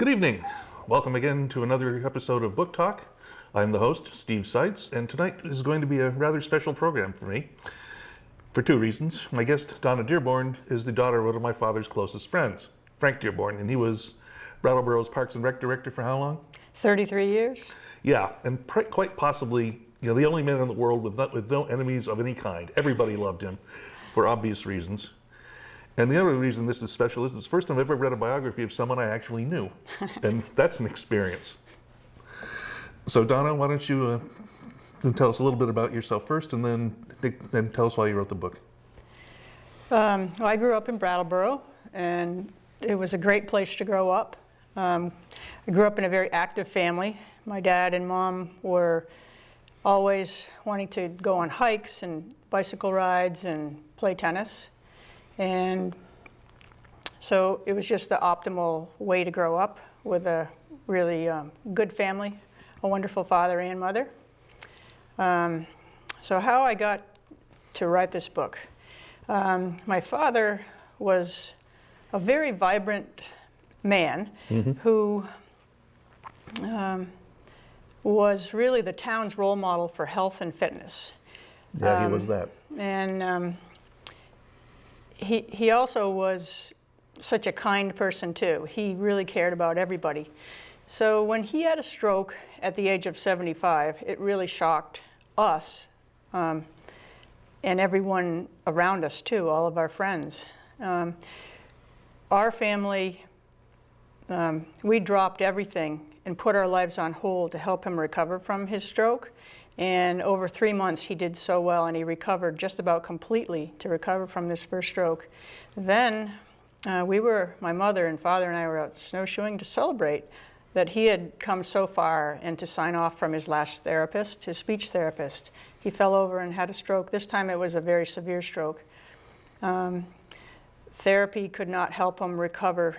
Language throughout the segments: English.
Good evening. Welcome again to another episode of Book Talk. I'm the host, Steve Seitz, and tonight is going to be a rather special program for me for two reasons. My guest, Donna Dearborn, is the daughter of one of my father's closest friends, Frank Dearborn, and he was Brattleboro's Parks and Rec director for how long? 33 years. Yeah, and quite possibly, the only man in the world with no enemies of any kind. Everybody loved him for obvious reasons. And the other reason this is special is it's the first time I've ever read a biography of someone I actually knew. And that's an experience. So Donna, why don't you tell us a little bit about yourself first, and then tell us why you wrote the book. Well, I grew up in Brattleboro, and it was a great place to grow up. I grew up in a very active family. My dad and mom were always wanting to go on hikes and bicycle rides and play tennis. And so it was just the optimal way to grow up with a really good family, a wonderful father and mother. So how I got to write this book. My father was a very vibrant man who was really the town's role model for health and fitness. Yeah, he was that. And he also was such a kind person too. He really cared about everybody. So when he had a stroke at the age of 75, it really shocked us and everyone around us too, all of our friends. Our family, we dropped everything and put our lives on hold to help him recover from his stroke. And over 3 months, he did so well, and he recovered just about completely to recover from this first stroke. Then my mother and father and I were out snowshoeing to celebrate that he had come so far and to sign off from his last therapist, his speech therapist. He fell over and had a stroke. This time it was a very severe stroke. Therapy could not help him recover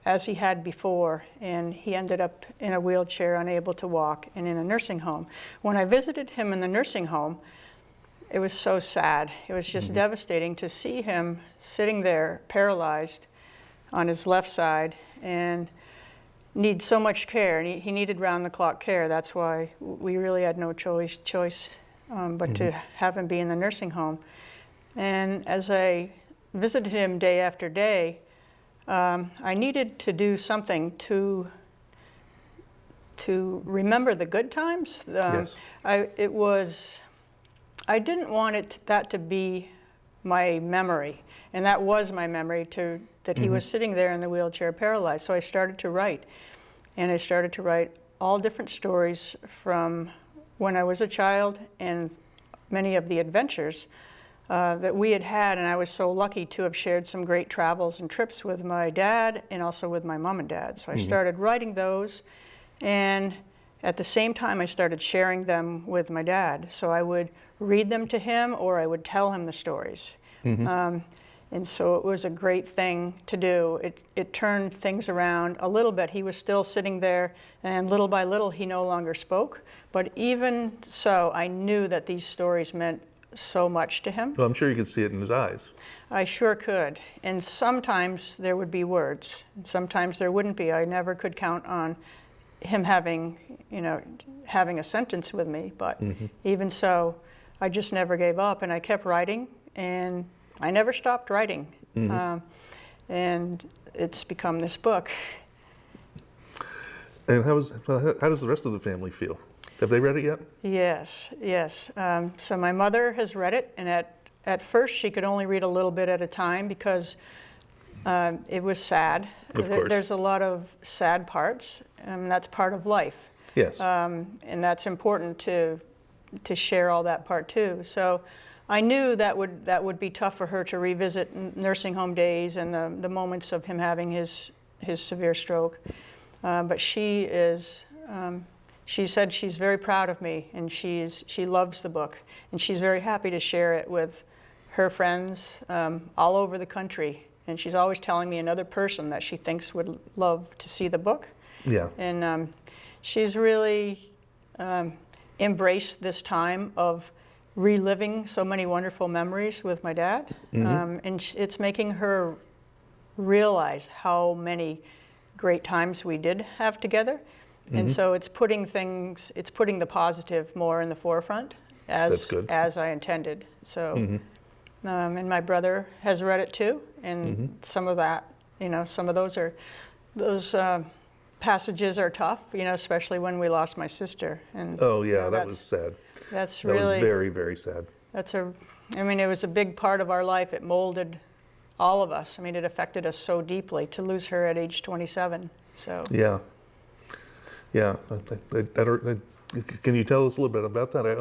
as he had before, and he ended up in a wheelchair, unable to walk, and in a nursing home. When I visited him in the nursing home, it was so sad. It was just devastating to see him sitting there paralyzed on his left side and need so much care. And he needed round-the-clock care. That's why we really had no choice but to have him be in the nursing home. And as I visited him day after day, I needed to do something to remember the good times. Yes. I didn't want that to be my memory, and that was my memory, that he was sitting there in the wheelchair paralyzed. So I started to write, and I started to write all different stories from when I was a child and many of the adventures that we had, and I was so lucky to have shared some great travels and trips with my dad and also with my mom and dad. So I started writing those, and at the same time I started sharing them with my dad. So I would read them to him, or I would tell him the stories. And so it was a great thing to do. It turned things around a little bit. He was still sitting there, and little by little he no longer spoke. But even so, I knew that these stories meant so much to him. Well, I'm sure you could see it in his eyes. I sure could. And sometimes there would be words, and sometimes there wouldn't be. I never could count on him having a sentence with me, but even so, I just never gave up, and I kept writing, and I never stopped writing. And it's become this book. And how does the rest of the family feel? Have they read it yet? Yes, yes. So my mother has read it, and at first she could only read a little bit at a time because it was sad. Of course. There's a lot of sad parts, and that's part of life. Yes. And that's important to share all that part too. So I knew that would be tough for her to revisit nursing home days and the moments of him having his severe stroke. But she said she's very proud of me, and she loves the book, and she's very happy to share it with her friends all over the country. And she's always telling me another person that she thinks would love to see the book. Yeah. And she's really embraced this time of reliving so many wonderful memories with my dad. And it's making her realize how many great times we did have together. And so it's putting the positive more in the forefront That's good. as I intended. So, and my brother has read it too, and some of that, some of those passages are tough, especially when we lost my sister. And Oh yeah, that was sad. That's That was really very, very sad. it was a big part of our life. It molded all of us. I mean, it affected us so deeply to lose her at age 27. So Yeah. Yeah. Can you tell us a little bit about that? I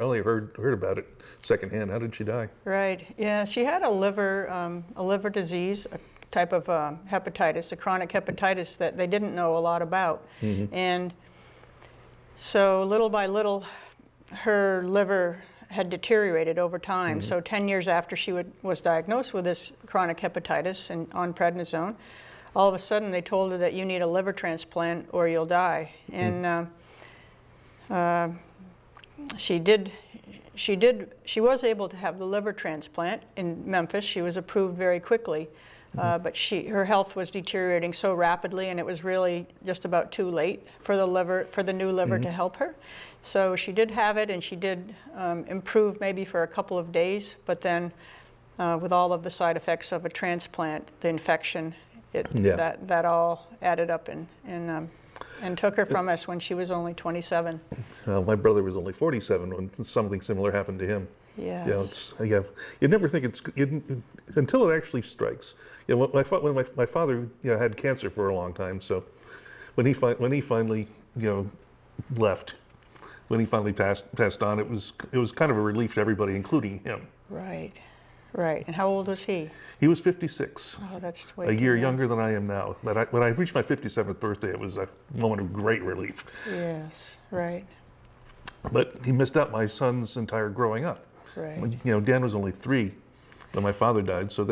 only heard about it secondhand. How did she die? right, yeah, she had a liver disease, a type of hepatitis, a chronic hepatitis that they didn't know a lot about, and so little by little, her liver had deteriorated over time. So 10 years after she was diagnosed with this chronic hepatitis and on prednisone, all of a sudden they told her that you need a liver transplant or you'll die. And she was able to have the liver transplant in Memphis. She was approved very quickly, but her health was deteriorating so rapidly, and it was really just about too late for the new liver to help her. So she did have it, and she did improve maybe for a couple of days, but then with all of the side effects of a transplant, the infection, that all added up and took her from us when she was only 27. My brother was only 47 when something similar happened to him. Yeah. You never think until it actually strikes. When my father had cancer for a long time, so when he finally left, when he finally passed on, it was kind of a relief to everybody, including him. Right. Right. And how old was he? He was 56. Oh, that's way a year too young. younger than I am now. But when I reached my 57th birthday, it was a moment of great relief. Yes. Right. But he missed out my son's entire growing up. Right. Dan was only 3 when my father died, so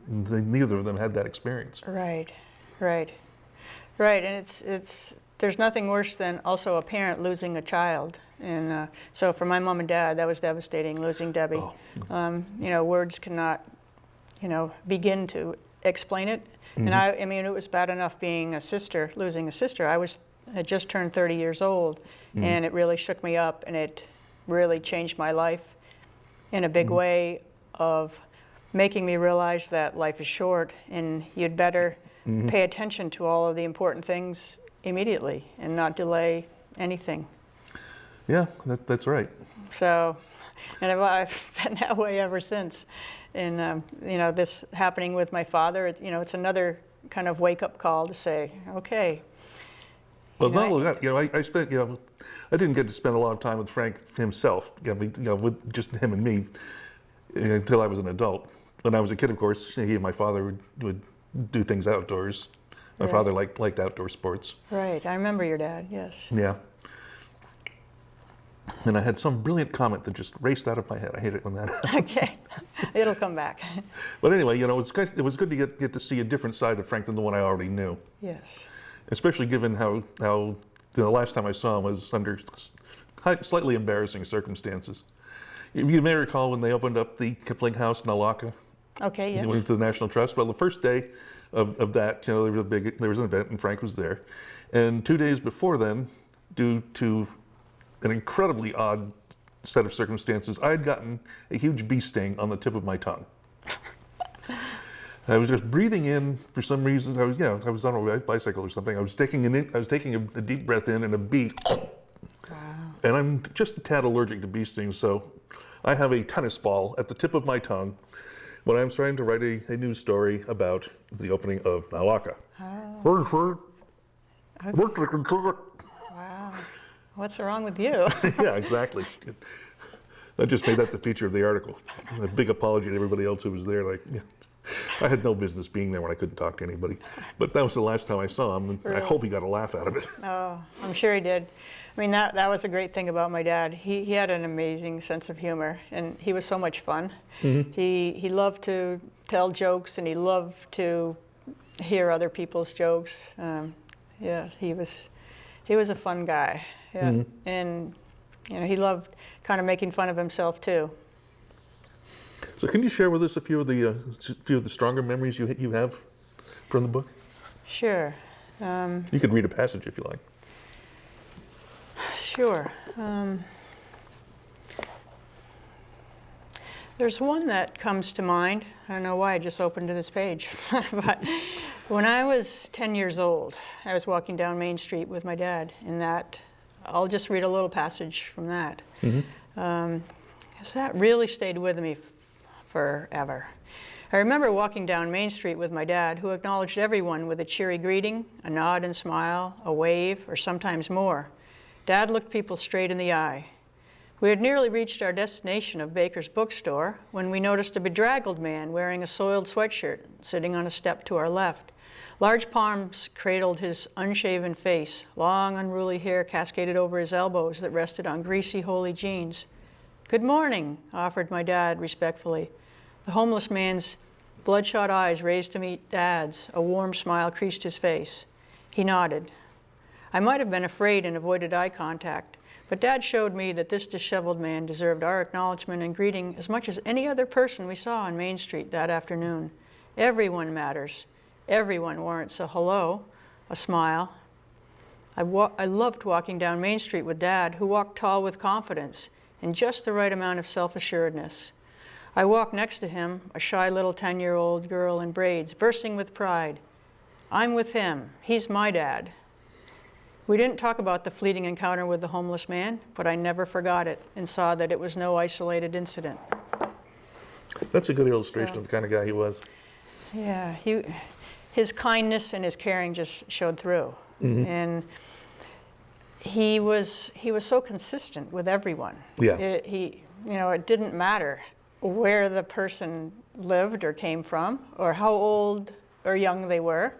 neither of them had that experience. Right. Right. Right. And there's nothing worse than also a parent losing a child. And so for my mom and dad, that was devastating, losing Debbie. Oh. Words cannot, begin to explain it. And I mean, it was bad enough being losing a sister. I had just turned 30 years old, and it really shook me up, and it really changed my life in a big way of making me realize that life is short, and you'd better pay attention to all of the important things immediately and not delay anything. Yeah, that's right. So, and I've been that way ever since. And this happening with my father, it's another kind of wake-up call to say, okay. Well, not only that, I spent, I didn't get to spend a lot of time with Frank himself, with just him and me, until I was an adult. When I was a kid, of course, he and my father would do things outdoors. My father liked outdoor sports. Right, I remember your dad, yes. Yeah. And I had some brilliant comment that just raced out of my head. I hate it when that happens. Okay, it'll come back. But anyway, it was good to get to see a different side of Frank than the one I already knew. Yes. Especially given how the last time I saw him was under slightly embarrassing circumstances. You may recall when they opened up the Kipling House in Alaka. Okay, yes. Went to the National Trust. Well, the first day of that, there was an event and Frank was there. And 2 days before then, due to an incredibly odd set of circumstances, I had gotten a huge bee sting on the tip of my tongue. I was just breathing in for some reason. I was on a bicycle or something. I was taking a deep breath in, and a bee. Wow. And I'm just a tad allergic to bee stings, so I have a tennis ball at the tip of my tongue when I'm trying to write a news story about the opening of Nalaka. Oh. Wow. What's wrong with you? Yeah, exactly. I just made that the feature of the article. A big apology to everybody else who was there. I had no business being there when I couldn't talk to anybody. But that was the last time I saw him, and really? I hope he got a laugh out of it. Oh, I'm sure he did. I mean, that was a great thing about my dad. He had an amazing sense of humor, and he was so much fun. He loved to tell jokes, and he loved to hear other people's jokes. Yeah, he was a fun guy. Yeah, and he loved kind of making fun of himself too. So, can you share with us a few of the stronger memories you have from the book? Sure. You could read a passage if you like. Sure. There's one that comes to mind. I don't know why I just opened to this page. But when I was 10 years old, I was walking down Main Street with my dad, and I'll just read a little passage from that. Because that really stayed with me forever. I remember walking down Main Street with my dad, who acknowledged everyone with a cheery greeting, a nod and smile, a wave, or sometimes more. Dad looked people straight in the eye. We had nearly reached our destination of Baker's bookstore when we noticed a bedraggled man wearing a soiled sweatshirt sitting on a step to our left. Large palms cradled his unshaven face. Long, unruly hair cascaded over his elbows that rested on greasy, holey jeans. "Good morning," offered my dad respectfully. The homeless man's bloodshot eyes raised to meet Dad's. A warm smile creased his face. He nodded. I might have been afraid and avoided eye contact, but Dad showed me that this disheveled man deserved our acknowledgement and greeting as much as any other person we saw on Main Street that afternoon. Everyone matters. Everyone warrants a hello, a smile. I loved walking down Main Street with Dad, who walked tall with confidence and just the right amount of self-assuredness. I walked next to him, a shy little 10-year-old girl in braids, bursting with pride. I'm with him. He's my dad. We didn't talk about the fleeting encounter with the homeless man, but I never forgot it and saw that it was no isolated incident. That's a good illustration of the kind of guy he was. Yeah, his kindness and his caring just showed through. And he was so consistent with everyone. Yeah. It didn't matter where the person lived or came from or how old or young they were.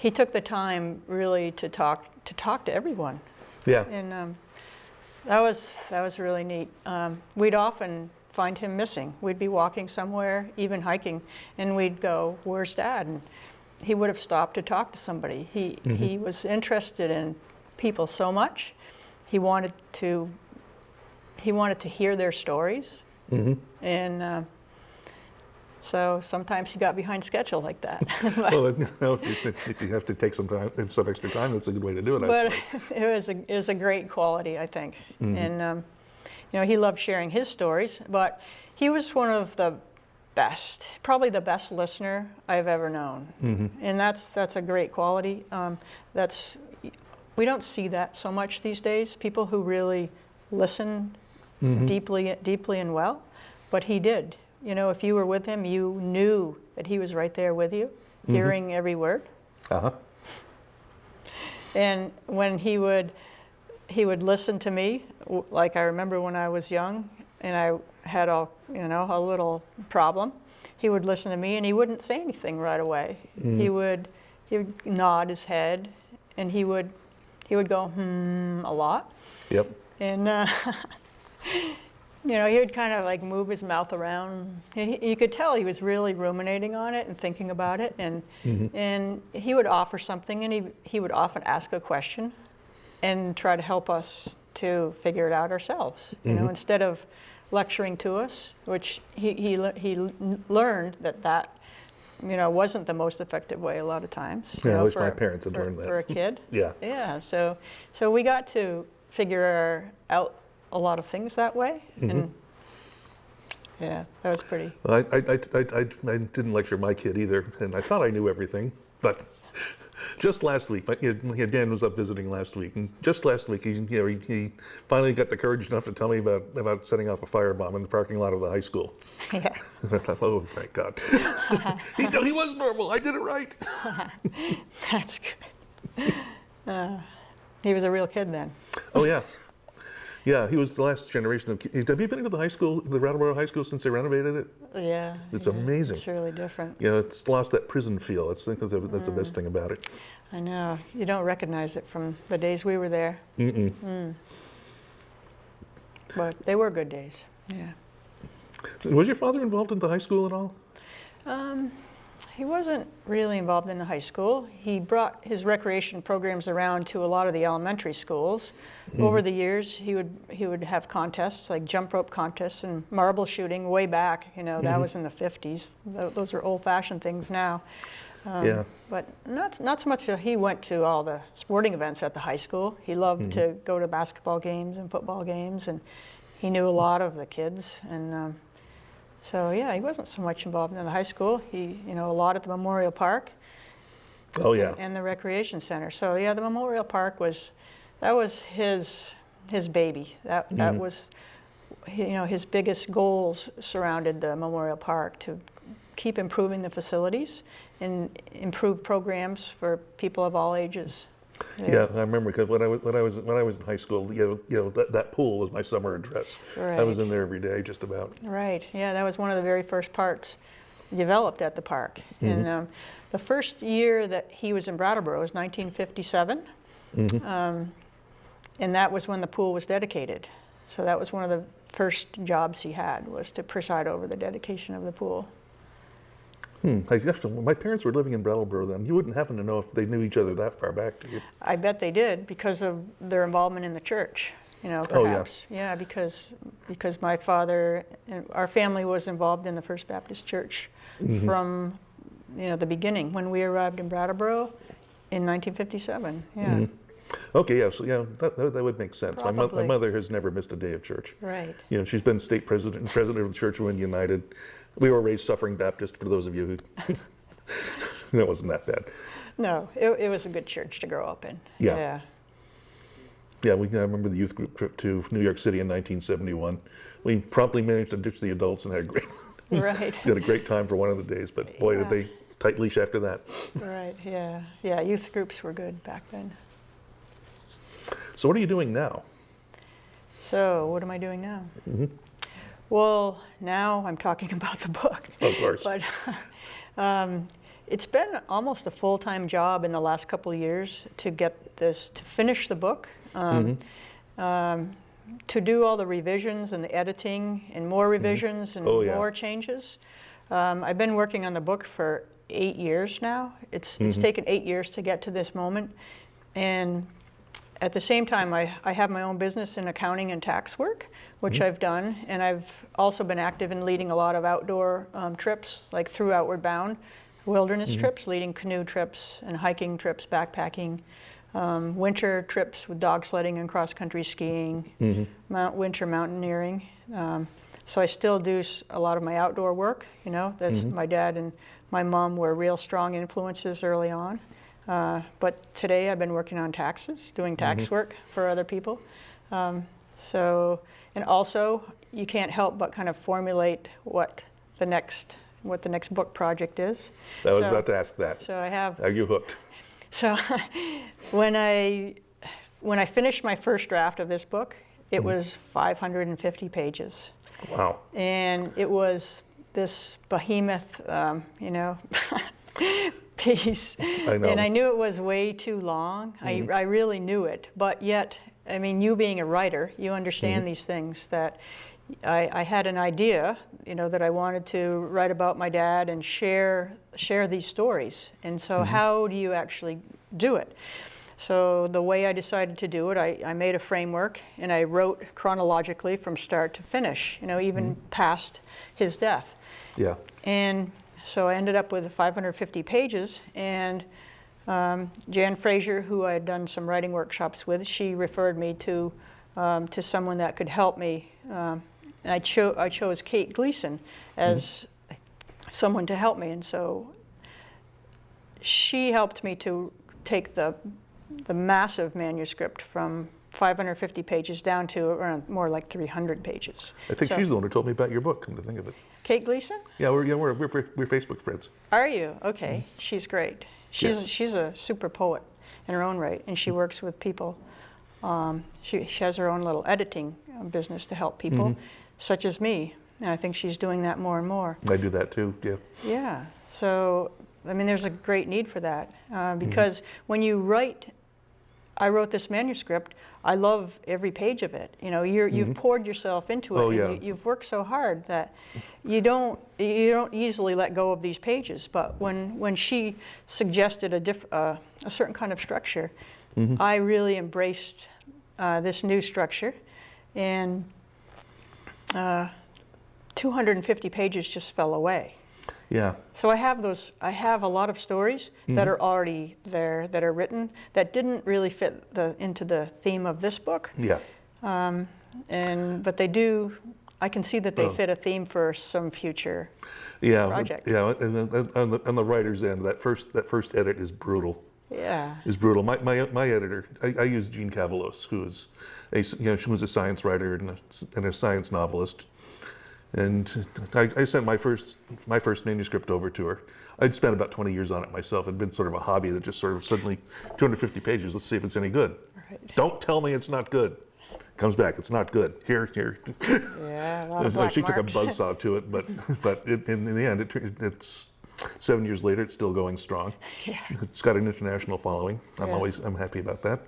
He took the time really to talk to everyone. Yeah. And that was really neat. We'd often find him missing. We'd be walking somewhere, even hiking, and we'd go, "Where's Dad?" And he would have stopped to talk to somebody. He was interested in people so much. He wanted to hear their stories. And so sometimes he got behind schedule like that. Well, if you have to take some extra time, that's a good way to do it, I But suppose. it was a great quality, I think. And he loved sharing his stories, but he was one of the best, probably the best listener I've ever known. And that's a great quality. We don't see that so much these days, people who really listen deeply and well, but he did. If you were with him, you knew that he was right there with you, hearing every word. And when he would listen to me, like I remember when I was young and I had a little problem, he would listen to me and he wouldn't say anything right away. He would nod his head and he would go a lot. Yep. And he would kind of like move his mouth around. And you could tell he was really ruminating on it and thinking about it. And he would offer something, and he would often ask a question and try to help us to figure it out ourselves. Instead of lecturing to us, which he learned that wasn't the most effective way a lot of times. Yeah, I wish my parents had learned that. For a kid. Yeah. Yeah. So we got to figure out a lot of things that way, and yeah, that was pretty. Well, I didn't lecture my kid either, and I thought I knew everything, but just last week, Dan was up visiting last week, and just last week, he finally got the courage enough to tell me about setting off a firebomb in the parking lot of the high school. Yeah. And I thought, oh, thank God. He was normal. I did it right. That's good. He was a real kid then. Oh, yeah. Yeah, he was the last generation of kids. Have you been to the high school, the Brattleboro High School, since they renovated it? Yeah. It's amazing. It's really different. It's lost that prison feel. I think that's the best thing about it. I know. You don't recognize it from the days we were there. But they were good days. Yeah. So was your father involved in the high school at all? He wasn't really involved in the high school. He brought his recreation programs around to a lot of the elementary schools. Over the years, he would have contests, like jump rope contests and marble shooting way back. That was in the 50s. Those are old-fashioned things now. Yeah. But not so much that he went to all the sporting events at the high school. He loved to go to basketball games and football games, and he knew a lot of the kids. And so, yeah, he wasn't so much involved in the high school. He, a lot at the Memorial Park. Oh, yeah. And the recreation center. So, yeah, the Memorial Park was his baby. That was, his biggest goals surrounded the Memorial Park, to keep improving the facilities and improve programs for people of all ages. Yeah, I remember, because when I was in high school, that pool was my summer address. Right. I was in there every day, just about. Right. Yeah, that was one of the very first parks developed at the park. And the first year that he was in Brattleboro was 1957, and that was when the pool was dedicated. So that was one of the first jobs he had, was to preside over the dedication of the pool. My parents were living in Brattleboro then. You wouldn't happen to know if they knew each other that far back, do you? I bet they did, because of their involvement in the church, perhaps. Oh, yeah. Yeah, because my father and our family was involved in the First Baptist Church from, the beginning, when we arrived in Brattleboro in 1957. Yeah. Okay, yeah, so that would make sense. My Probably. mother has never missed a day of church. Right. She's been state president and president of the Church of Wind United. We were raised Suffering Baptist, for those of you who, that wasn't that bad. No, it was a good church to grow up in. Yeah. Yeah, I remember the youth group trip to New York City in 1971. We promptly managed to ditch the adults and had a great time for one of the days, but boy, did they tight leash after that. Right, yeah. Yeah, youth groups were good back then. So what are you doing now? So what am I doing now? Well, now I'm talking about the book. Of course. But it's been almost a full-time job in the last couple of years to finish the book, to do all the revisions and the editing and more revisions and more changes. I've been working on the book for 8 years now. It's taken 8 years to get to this moment. And at the same time, I have my own business in accounting and tax work, which I've done, and I've also been active in leading a lot of outdoor trips, like through Outward Bound, wilderness trips, leading canoe trips and hiking trips, backpacking, winter trips with dog sledding and cross-country skiing, winter mountaineering. So I still do a lot of my outdoor work. That's my dad and my mom were real strong influences early on. But today I've been working on taxes, doing tax work for other people. And also, you can't help but kind of formulate what the next book project is. I was about to ask that. So I have. Are you hooked? So when I finished my first draft of this book, it was 550 pages. Wow. And it was this behemoth, piece. I know. And I knew it was way too long. I really knew it. But yet, you being a writer, you understand these things, that I had an idea, that I wanted to write about my dad and share these stories. And so how do you actually do it? So the way I decided to do it, I made a framework, and I wrote chronologically from start to finish, even past his death. Yeah. And so I ended up with 550 pages, and Jan Fraser, who I had done some writing workshops with, she referred me to someone that could help me. And I chose Kate Gleason as someone to help me, and so she helped me to take the massive manuscript from 550 pages down to around more like 300 pages. I think she's the one who told me about your book, come to think of it. Kate Gleason? Yeah, we're Facebook friends. Are you? Okay, she's great. She's a super poet in her own right, and she works with people. She has her own little editing business to help people, such as me, and I think she's doing that more and more. I do that too, yeah. Yeah, so, there's a great need for that, because when you write, I wrote this manuscript, I love every page of it. You've poured yourself into it, and you've worked so hard that you don't easily let go of these pages. But when she suggested a certain kind of structure, I really embraced this new structure, and 250 pages just fell away. Yeah. So I have a lot of stories that are already there, that are written, that didn't really fit into the theme of this book. Yeah. But they do, I can see that they fit a theme for some future project. Yeah, on the writer's end, that first edit is brutal. Yeah. Is brutal. My editor, I use Jean Cavalos, who is she was a science writer and a science novelist, and I sent my first manuscript over to her. I'd spent about 20 years on it myself. It'd been sort of a hobby that just sort of suddenly 250 pages. Let's see if it's any good. Right. Don't tell me it's not good. Comes back, it's not good. Here. Yeah, a lot of black She took a marks. buzzsaw to it, but in the end, it's 7 years later, it's still going strong. Yeah. It's got an international following. Yeah. I'm happy about that.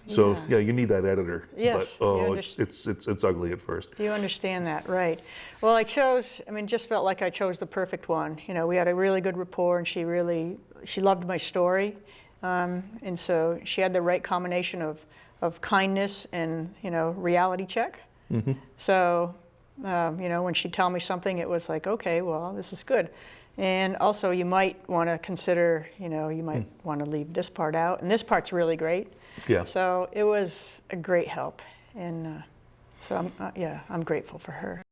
So Yeah. you need that editor. Yes, But it's ugly at first. You understand that, right? Well, just felt like I chose the perfect one. We had a really good rapport, and she loved my story, and so she had the right combination of kindness and reality check. Mm-hmm. So when she'd tell me something, it was like, okay, well, this is good. And also, you might want to consider, you might want to leave this part out, and this part's really great. Yeah. So it was a great help, and so I'm grateful for her.